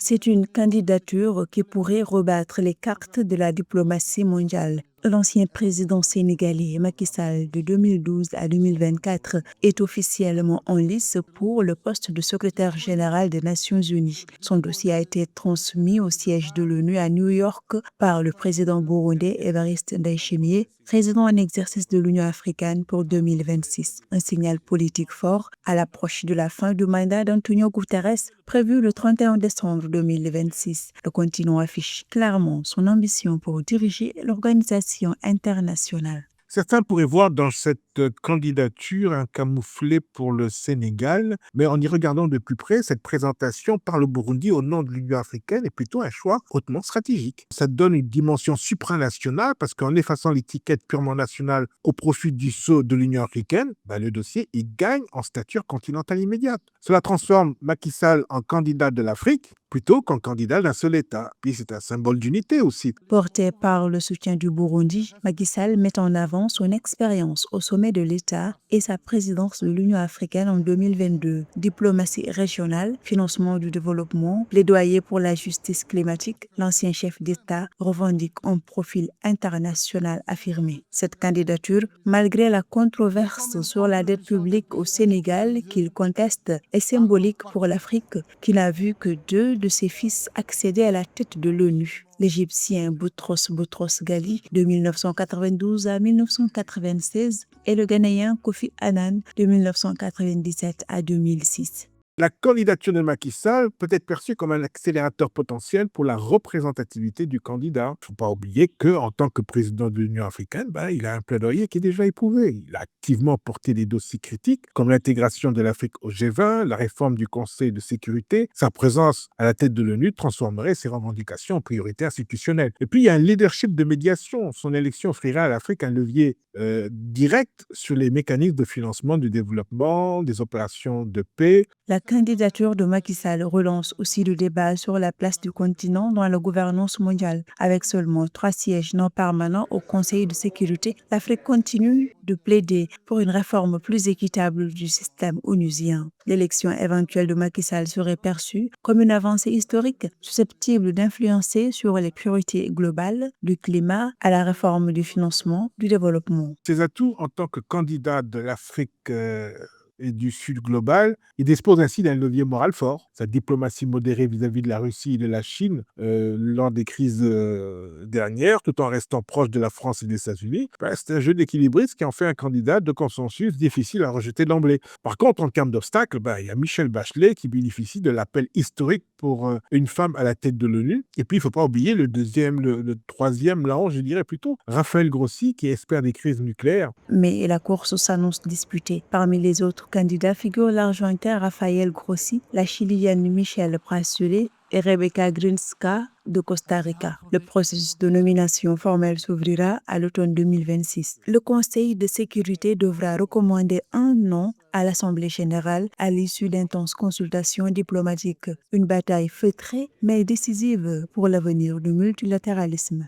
C'est une candidature qui pourrait rebattre les cartes de la diplomatie mondiale. L'ancien président sénégalais Macky Sall de 2012 à 2024 est officiellement en lice pour le poste de secrétaire général des Nations Unies. Son dossier a été transmis au siège de l'ONU à New York par le président burundais Évariste Ndayishimiye, président en exercice de l'Union africaine pour 2026. Un signal politique fort à l'approche de la fin du mandat d'Antonio Guterres, prévu le 31 décembre 2026. Le continent affiche clairement son ambition pour diriger l'organisation internationale. Certains pourraient voir dans cette candidature un camouflet pour le Sénégal, mais en y regardant de plus près, cette présentation par le Burundi au nom de l'Union africaine est plutôt un choix hautement stratégique. Ça donne une dimension supranationale parce qu'en effaçant l'étiquette purement nationale au profit du sceau de l'Union africaine, le dossier il gagne en stature continentale immédiate. Cela transforme Macky Sall en candidat de l'Afrique plutôt qu'en candidat d'un seul État. Puis c'est un symbole d'unité aussi. Porté par le soutien du Burundi, Macky Sall met en avant son expérience au sommet de l'État et sa présidence de l'Union africaine en 2022. Diplomatie régionale, financement du développement, plaidoyer pour la justice climatique, l'ancien chef d'État revendique un profil international affirmé. Cette candidature, malgré la controverse sur la dette publique au Sénégal qu'il conteste, est symbolique pour l'Afrique qui n'a vu que deux de ses fils accéder à la tête de l'ONU. L'Égyptien Boutros Boutros-Ghali de 1992 à 1996 et le Ghanéen Kofi Annan de 1997 à 2006. La candidature de Macky Sall peut être perçue comme un accélérateur potentiel pour la représentativité du candidat. Il ne faut pas oublier qu'en tant que président de l'Union africaine, il a un plaidoyer qui est déjà éprouvé. Il a activement porté des dossiers critiques comme l'intégration de l'Afrique au G20, la réforme du Conseil de sécurité. Sa présence à la tête de l'ONU transformerait ses revendications en priorité institutionnelle. Et puis, il y a un leadership de médiation. Son élection offrira à l'Afrique un levier direct sur les mécanismes de financement du développement, des opérations de paix. La candidature de Macky Sall relance aussi le débat sur la place du continent dans la gouvernance mondiale. Avec seulement 3 sièges non permanents au Conseil de sécurité, l'Afrique continue de plaider pour une réforme plus équitable du système onusien. L'élection éventuelle de Macky Sall serait perçue comme une avancée historique susceptible d'influencer sur les priorités globales du climat à la réforme du financement du développement. Ses atouts en tant que candidat de l'Afrique et du Sud global, il dispose ainsi d'un levier moral fort. Sa diplomatie modérée vis-à-vis de la Russie et de la Chine lors des crises dernières, tout en restant proche de la France et des États-Unis, c'est un jeu d'équilibriste qui en fait un candidat de consensus difficile à rejeter d'emblée. Par contre, en termes d'obstacles, il y a Michelle Bachelet qui bénéficie de l'appel historique pour une femme à la tête de l'ONU. Et puis, il ne faut pas oublier le troisième larron, je dirais plutôt, Raphaël Grossi, qui est expert des crises nucléaires. Mais la course s'annonce disputée. Parmi les autres candidats figurent l'Argentin Raphaël Grossi, la Chilienne Michelle Bachelet et Rebecca Grinska de Costa Rica. Le processus de nomination formelle s'ouvrira à l'automne 2026. Le Conseil de sécurité devra recommander un nom à l'Assemblée générale à l'issue d'intenses consultations diplomatiques. Une bataille feutrée mais décisive pour l'avenir du multilatéralisme.